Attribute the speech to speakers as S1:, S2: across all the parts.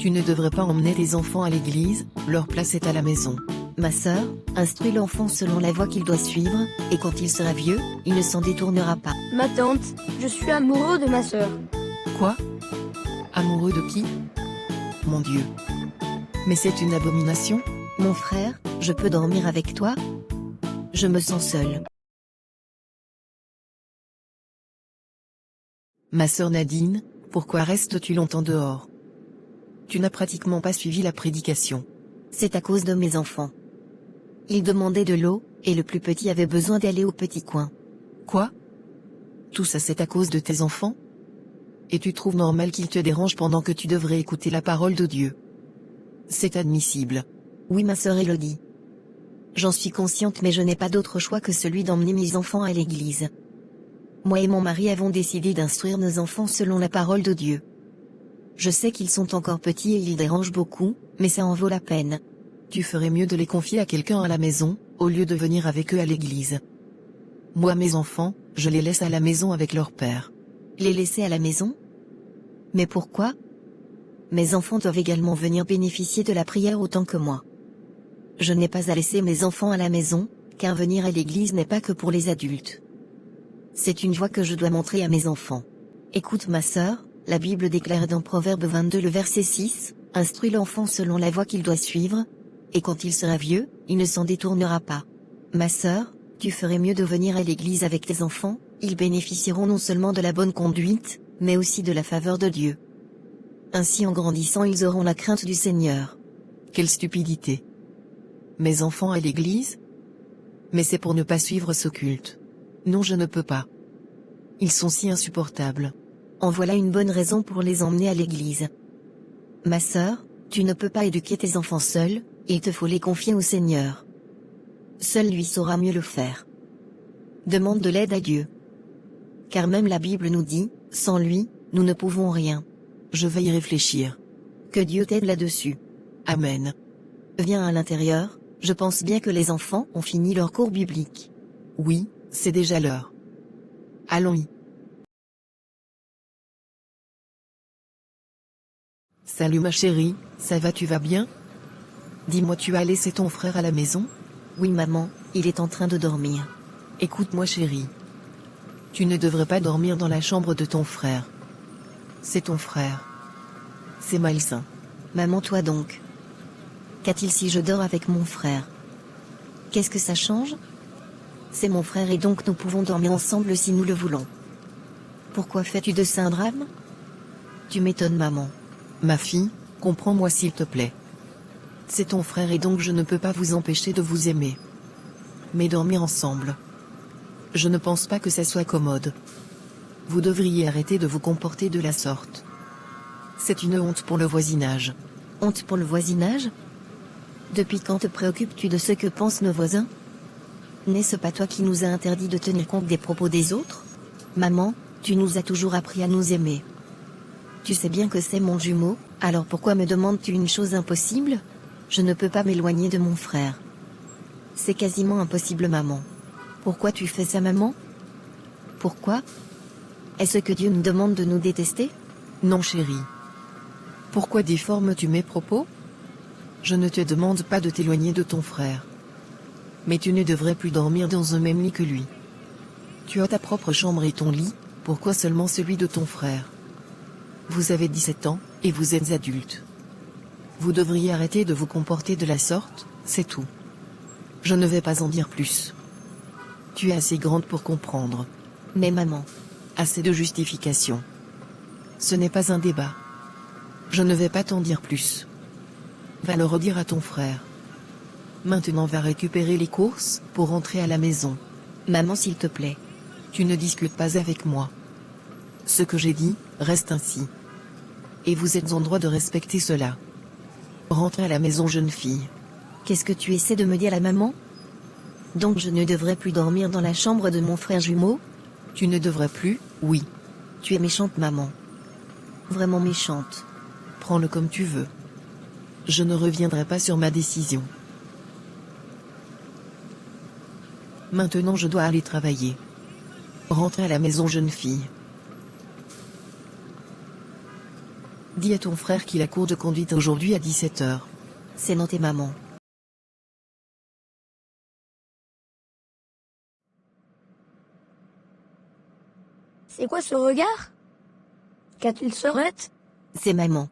S1: Tu ne devrais pas emmener tes enfants à l'église, leur place est à la maison.
S2: Ma sœur, instruis l'enfant selon la voie qu'il doit suivre, et quand il sera vieux, il ne s'en détournera pas.
S3: Ma tante, je suis amoureux de ma sœur.
S1: Quoi? Amoureux de qui? Mon Dieu. Mais c'est une abomination?
S2: Mon frère, je peux dormir avec toi? Je me sens seule.
S1: Ma sœur Nadine, pourquoi restes-tu longtemps dehors? Tu n'as pratiquement pas suivi la prédication.
S2: C'est à cause de mes enfants. Ils demandaient de l'eau, et le plus petit avait besoin d'aller au petit coin.
S1: Quoi? Tout ça c'est à cause de tes enfants? Et tu trouves normal qu'ils te dérangent pendant que tu devrais écouter la parole de Dieu? C'est admissible.
S2: Oui, ma sœur Élodie. J'en suis consciente, mais je n'ai pas d'autre choix que celui d'emmener mes enfants à l'église. Moi et mon mari avons décidé d'instruire nos enfants selon la parole de Dieu. Je sais qu'ils sont encore petits et ils dérangent beaucoup, mais ça en vaut la peine.
S1: Tu ferais mieux de les confier à quelqu'un à la maison, au lieu de venir avec eux à l'église. Moi mes enfants, je les laisse à la maison avec leur père.
S2: Les laisser à la maison? Mais pourquoi? Mes enfants doivent également venir bénéficier de la prière autant que moi. Je n'ai pas à laisser mes enfants à la maison, car venir à l'église n'est pas que pour les adultes. C'est une voie que je dois montrer à mes enfants. Écoute ma sœur, la Bible déclare dans Proverbe 22 le verset 6, « Instruis l'enfant selon la voie qu'il doit suivre, et quand il sera vieux, il ne s'en détournera pas. » Ma sœur, tu ferais mieux de venir à l'église avec tes enfants, ils bénéficieront non seulement de la bonne conduite, mais aussi de la faveur de Dieu. Ainsi en grandissant ils auront la crainte du Seigneur.
S1: Quelle stupidité! Mes enfants à l'église? Mais c'est pour ne pas suivre ce culte. Non, je ne peux pas. Ils sont si insupportables.
S2: En voilà une bonne raison pour les emmener à l'église. Ma sœur, tu ne peux pas éduquer tes enfants seuls, il te faut les confier au Seigneur. Seul lui saura mieux le faire. Demande de l'aide à Dieu. Car même la Bible nous dit, sans lui, nous ne pouvons rien.
S1: Je vais y réfléchir.
S2: Que Dieu t'aide là-dessus.
S1: Amen.
S2: Viens à l'intérieur, je pense bien que les enfants ont fini leur cours biblique.
S1: Oui, c'est déjà l'heure. Allons-y. Salut ma chérie, ça va, tu vas bien? Dis-moi, tu as laissé ton frère à la maison?
S2: Oui maman, il est en train de dormir.
S1: Écoute-moi chérie. Tu ne devrais pas dormir dans la chambre de ton frère. C'est ton frère. C'est malsain.
S2: Maman, toi donc. Qu'a-t-il si je dors avec mon frère? Qu'est-ce que ça change? C'est mon frère et donc nous pouvons dormir ensemble si nous le voulons. Pourquoi fais-tu de ça un drame? Tu m'étonnes maman.
S1: Ma fille, comprends-moi s'il te plaît. C'est ton frère et donc je ne peux pas vous empêcher de vous aimer. Mais dormir ensemble. Je ne pense pas que ça soit commode. Vous devriez arrêter de vous comporter de la sorte. C'est une honte pour le voisinage.
S2: Honte pour le voisinage? Depuis quand te préoccupes-tu de ce que pensent nos voisins? N'est-ce pas toi qui nous as interdit de tenir compte des propos des autres? Maman, tu nous as toujours appris à nous aimer. Tu sais bien que c'est mon jumeau, alors pourquoi me demandes-tu une chose impossible? Je ne peux pas m'éloigner de mon frère. C'est quasiment impossible maman. Pourquoi tu fais ça maman? Pourquoi? Est-ce que Dieu nous demande de nous détester?
S1: Non chérie. Pourquoi déformes-tu mes propos? Je ne te demande pas de t'éloigner de ton frère. Mais tu ne devrais plus dormir dans un même lit que lui. Tu as ta propre chambre et ton lit, pourquoi seulement celui de ton frère? Vous avez 17 ans, et vous êtes adulte. Vous devriez arrêter de vous comporter de la sorte, c'est tout. Je ne vais pas en dire plus. Tu es assez grande pour comprendre.
S2: Mais maman.
S1: Assez de justification. Ce n'est pas un débat. Je ne vais pas t'en dire plus. Va le redire à ton frère. Maintenant va récupérer les courses, pour rentrer à la maison.
S2: Maman s'il te plaît.
S1: Tu ne discutes pas avec moi. Ce que j'ai dit, reste ainsi. Et vous êtes en droit de respecter cela. Rentrez à la maison jeune fille.
S2: Qu'est-ce que tu essaies de me dire à maman? Donc je ne devrais plus dormir dans la chambre de mon frère jumeau?
S1: Tu ne devrais plus, oui.
S2: Tu es méchante maman. Vraiment méchante.
S1: Prends-le comme tu veux. Je ne reviendrai pas sur ma décision. Maintenant je dois aller travailler. Rentrez à la maison jeune fille. Dis à ton frère qu'il a cours de conduite aujourd'hui à 17h.
S2: C'est noté, maman.
S3: C'est quoi ce regard? Qu'a-t-il, Sorette?
S2: C'est maman.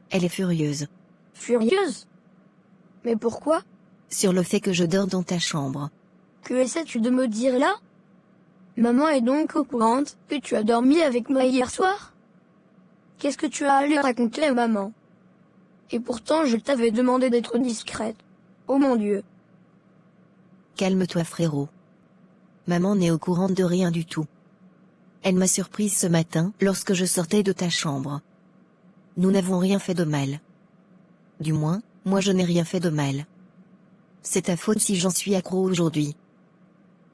S2: Elle est furieuse.
S3: Furieuse? Mais pourquoi?
S2: Sur le fait que je dors dans ta chambre.
S3: Que essaies-tu de me dire là? Maman est donc au courant que tu as dormi avec moi hier soir? Qu'est-ce que tu as à lui raconter à maman? Et pourtant je t'avais demandé d'être discrète. Oh mon Dieu.
S2: Calme-toi, frérot. Maman n'est au courant de rien du tout. Elle m'a surprise ce matin lorsque je sortais de ta chambre. Nous n'avons rien fait de mal. Du moins, moi je n'ai rien fait de mal. C'est ta faute si j'en suis accro aujourd'hui.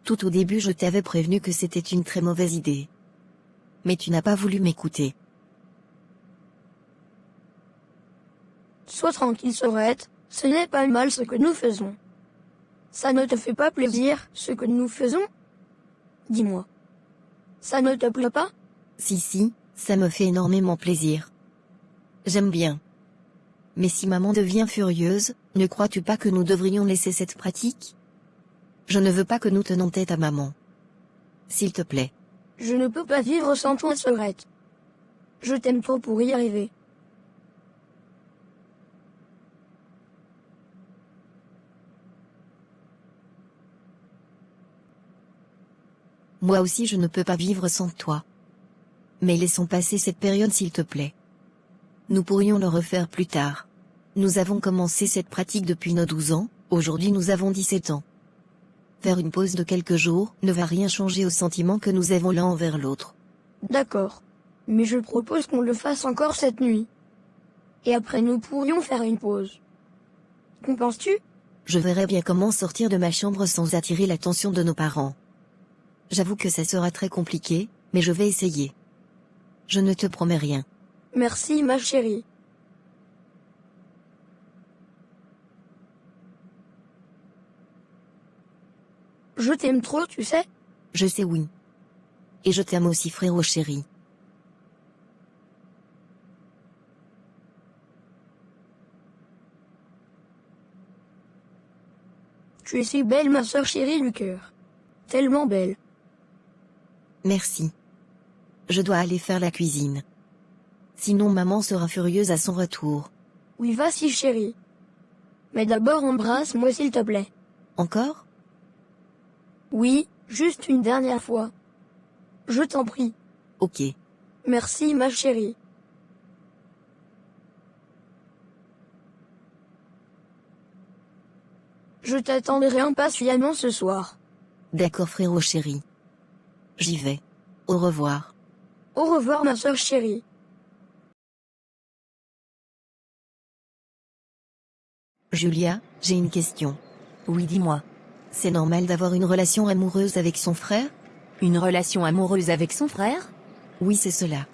S2: Tout au début je t'avais prévenu que c'était une très mauvaise idée. Mais tu n'as pas voulu m'écouter.
S3: Sois tranquille, Sorette, ce n'est pas mal ce que nous faisons. Ça ne te fait pas plaisir, ce que nous faisons? Dis-moi. Ça ne te plaît pas?
S2: Si, ça me fait énormément plaisir. J'aime bien. Mais si maman devient furieuse, ne crois-tu pas que nous devrions laisser cette pratique? Je ne veux pas que nous tenons tête à maman. S'il te plaît.
S3: Je ne peux pas vivre sans toi, Sorette. Je t'aime trop pour y arriver.
S2: Moi aussi je ne peux pas vivre sans toi. Mais laissons passer cette période s'il te plaît. Nous pourrions le refaire plus tard. Nous avons commencé cette pratique depuis nos 12 ans, aujourd'hui nous avons 17 ans. Faire une pause de quelques jours ne va rien changer au sentiment que nous avons l'un envers l'autre.
S3: D'accord. Mais je propose qu'on le fasse encore cette nuit. Et après nous pourrions faire une pause. Qu'en penses-tu?
S2: Je verrai bien comment sortir de ma chambre sans attirer l'attention de nos parents. J'avoue que ça sera très compliqué, mais je vais essayer. Je ne te promets rien.
S3: Merci, ma chérie. Je t'aime trop, tu sais.
S2: Je sais, oui. Et je t'aime aussi, frérot chéri.
S3: Tu es si belle, ma sœur chérie du cœur. Tellement belle.
S2: Merci. Je dois aller faire la cuisine. Sinon maman sera furieuse à son retour.
S3: Oui, vas-y, chérie. Mais d'abord embrasse-moi s'il te plaît.
S2: Encore?
S3: Oui, juste une dernière fois. Je t'en prie.
S2: Ok.
S3: Merci, ma chérie. Je t'attendrai impatiemment ce soir.
S2: D'accord, frérot chéri. J'y vais. Au revoir.
S3: Au revoir, ma sœur chérie.
S2: Julia, j'ai une question.
S4: Oui, dis-moi.
S2: C'est normal d'avoir une relation amoureuse avec son frère?
S4: Une relation amoureuse avec son frère?
S2: Oui, c'est cela.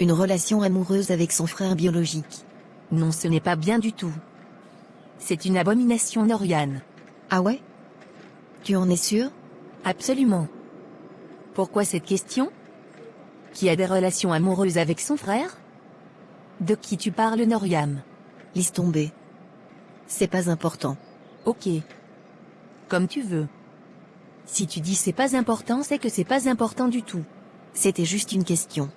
S2: Une relation amoureuse avec son frère biologique.
S4: Non, ce n'est pas bien du tout. C'est une abomination, Lauriane.
S2: Ah ouais? Tu en es sûr?
S4: Absolument. Pourquoi cette question? Qui a des relations amoureuses avec son frère? De qui tu parles, Noriam?
S2: Laisse tomber. C'est pas important.
S4: Ok. Comme tu veux. Si tu dis c'est pas important, c'est que c'est pas important du tout.
S2: C'était juste une question.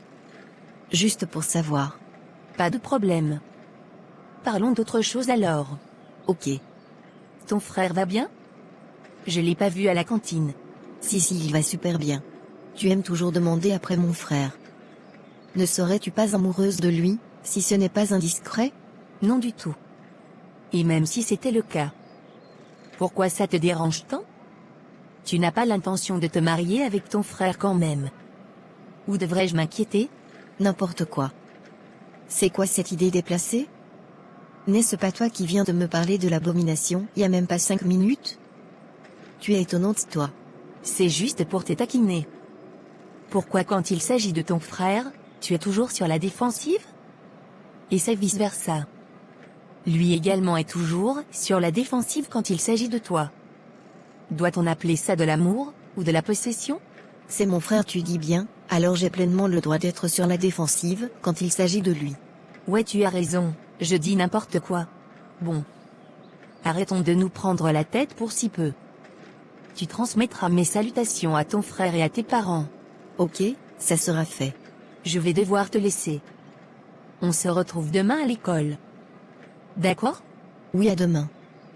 S2: Juste pour savoir.
S4: Pas de problème. Parlons d'autre chose alors.
S2: Ok.
S4: Ton frère va bien? Je l'ai pas vu à la cantine.
S2: Si, il va super bien. Tu aimes toujours demander après mon frère. Ne serais-tu pas amoureuse de lui, si ce n'est pas indiscret?
S4: Non du tout. Et même si c'était le cas. Pourquoi ça te dérange tant? Tu n'as pas l'intention de te marier avec ton frère quand même. Ou devrais-je m'inquiéter?
S2: N'importe quoi. C'est quoi cette idée déplacée? N'est-ce pas toi qui viens de me parler de l'abomination, il y a même pas 5 minutes? Tu es étonnante, toi.
S4: C'est juste pour te taquiner. Pourquoi quand il s'agit de ton frère, tu es toujours sur la défensive? Et c'est vice-versa. Lui également est toujours sur la défensive quand il s'agit de toi. Doit-on appeler ça de l'amour, ou de la possession?
S2: C'est mon frère, tu dis bien, Alors j'ai pleinement le droit d'être sur la défensive quand il s'agit de lui.
S4: Ouais, tu as raison, je dis n'importe quoi. Bon. Arrêtons de nous prendre la tête pour si peu. Tu transmettras mes salutations à ton frère et à tes parents.
S2: Ok, ça sera fait.
S4: Je vais devoir te laisser. On se retrouve demain à l'école. D'accord?
S2: Oui, à demain.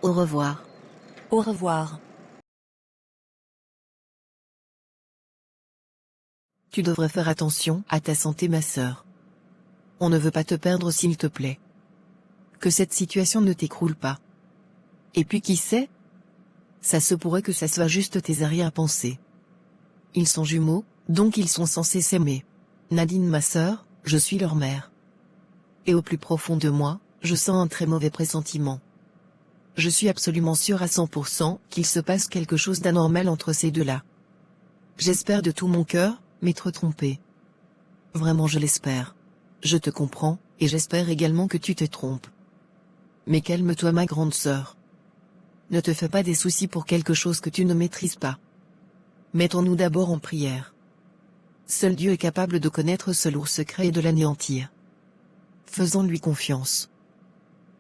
S2: Au revoir.
S4: Au revoir.
S1: Tu devrais faire attention à ta santé, ma sœur. On ne veut pas te perdre, s'il te plaît. Que cette situation ne t'écroule pas. Et puis qui sait? Ça se pourrait que ça soit juste tes arrière-pensées. Ils sont jumeaux, donc ils sont censés s'aimer. Nadine, ma sœur, je suis leur mère. Et au plus profond de moi, je sens un très mauvais pressentiment. Je suis absolument sûre à 100% qu'il se passe quelque chose d'anormal entre ces deux-là. J'espère de tout mon cœur m'être trompée. Vraiment, je l'espère. Je te comprends, et j'espère également que tu te trompes. Mais calme-toi, ma grande sœur. Ne te fais pas des soucis pour quelque chose que tu ne maîtrises pas. Mettons-nous d'abord en prière. Seul Dieu est capable de connaître ce lourd secret et de l'anéantir. Faisons-lui confiance.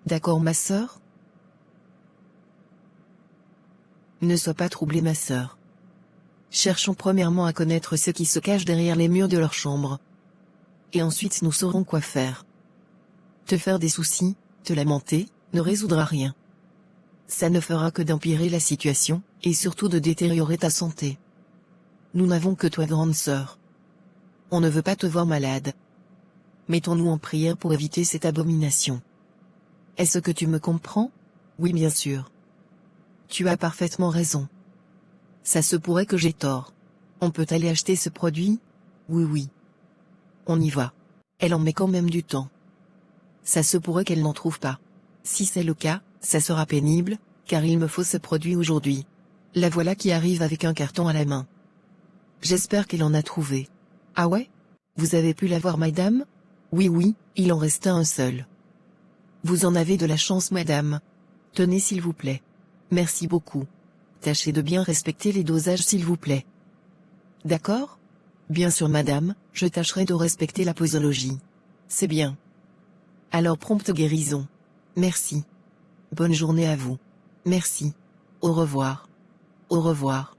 S1: D'accord, ma sœur? Ne sois pas troublée, ma sœur. Cherchons premièrement à connaître ce qui se cache derrière les murs de leur chambre. Et ensuite nous saurons quoi faire. Te faire des soucis, te lamenter, ne résoudra rien. Ça ne fera que d'empirer la situation, et surtout de détériorer ta santé. Nous n'avons que toi, grande sœur. On ne veut pas te voir malade. Mettons-nous en prière pour éviter cette abomination. Est-ce que tu me comprends? Oui, bien sûr. Tu as parfaitement raison. Ça se pourrait que j'ai tort. On peut aller acheter ce produit? Oui, oui. On y va. Elle en met quand même du temps. Ça se pourrait qu'elle n'en trouve pas. Si c'est le cas, ça sera pénible, car il me faut ce produit aujourd'hui. La voilà qui arrive avec un carton à la main. J'espère qu'elle en a trouvé. Ah ouais? Vous avez pu l'avoir, madame? Oui, oui, il en restait un seul. Vous en avez de la chance, madame. Tenez, s'il vous plaît. Merci beaucoup. Tâchez de bien respecter les dosages, s'il vous plaît. D'accord? Bien sûr, madame, je tâcherai de respecter la posologie. C'est bien. Alors, prompte guérison. Merci. Bonne journée à vous. Merci. Au revoir. Au revoir.